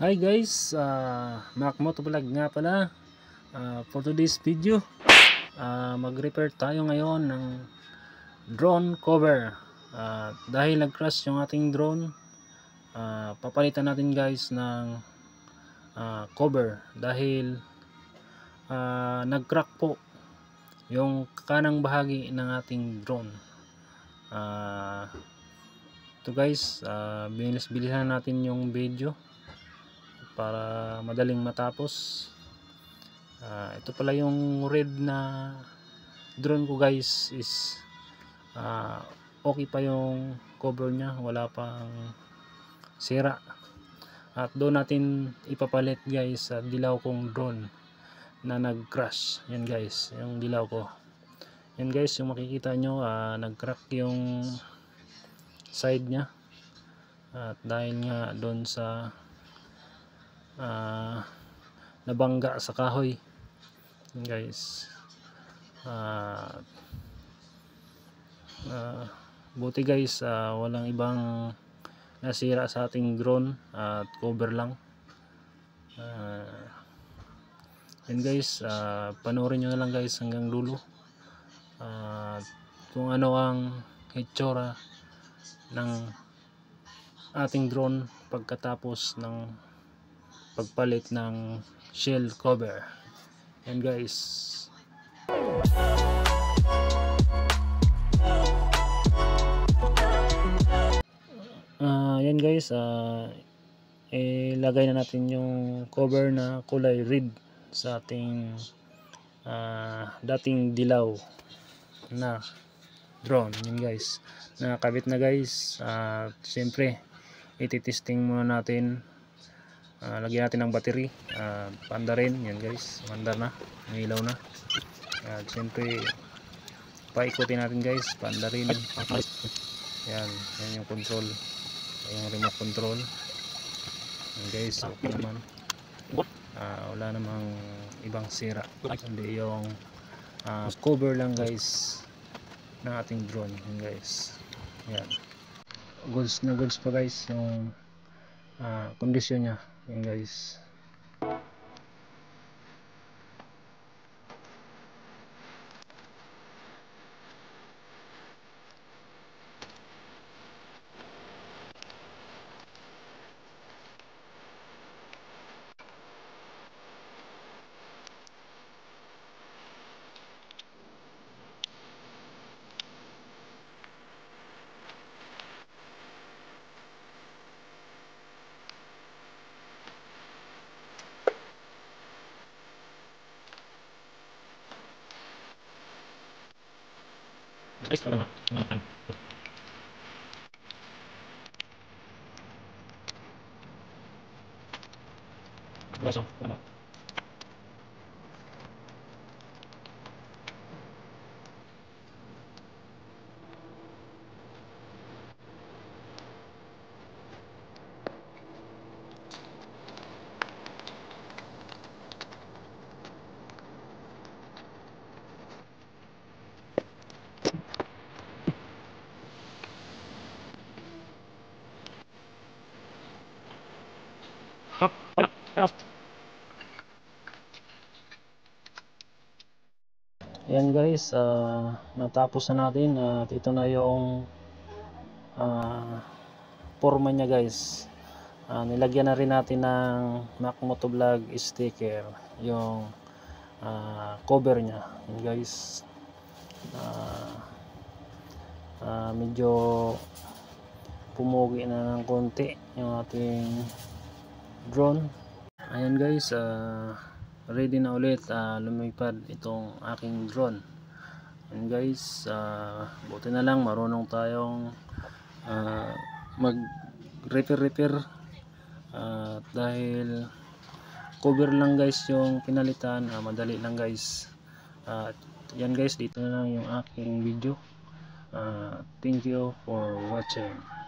Hi guys, Mac Motovlog nga pala. For today's video, mag-repair tayo ngayon ng drone cover. Dahil nag-crash yung ating drone, papalitan natin guys ng cover dahil nag-crack po yung kanang bahagi ng ating drone. Ito guys, bilis-bilisan natin yung video para madaling matapos. Ito pala yung red na drone ko guys, is okay pa yung cover nya, wala pang sira. At doon natin ipapalit guys sa dilaw kong drone na nag crash. Yan guys, yung dilaw ko. Yan guys, yung makikita nyo, nag crack yung side nya, at dahil nga doon sa nabangga sa kahoy. Yan guys, buti guys, walang ibang nasira sa ating drone at cover lang. Yan guys, panoorin nyo na lang guys hanggang dulo kung ano ang itsura ng ating drone pagkatapos ng pagpalit ng shell cover. Yan guys. Yan guys, ilagay na natin yung cover na kulay red sa ating dating dilaw na drone. Yan guys, nakakabit na guys. Siyempre ititesting muna natin. Lagyan natin ng battery, panda rin. Yan guys, mandar na, ilaw na. Siyempre paikutin natin guys, panda rin. Yan yung control, yung remote control. Yan guys, okay naman. Wala namang ibang sira, hindi yung cover lang guys ng ating drone. Yan guys, yan, goods na goods pa guys yung kondisyon nya. Yan guys. Yan guys, natapos na natin at ito na yung forma nya guys. Nilagyan na rin natin ng Mac Motovlog sticker yung cover nya. Yan guys, medyo pumugi na ng konti yung ating drone. Ayan guys, ready na ulit lumipad itong aking drone. And guys, buti na lang marunong tayong mag repair dahil cover lang guys yung pinalitan. Madali lang guys. Yan guys, dito na lang yung aking video. Thank you for watching.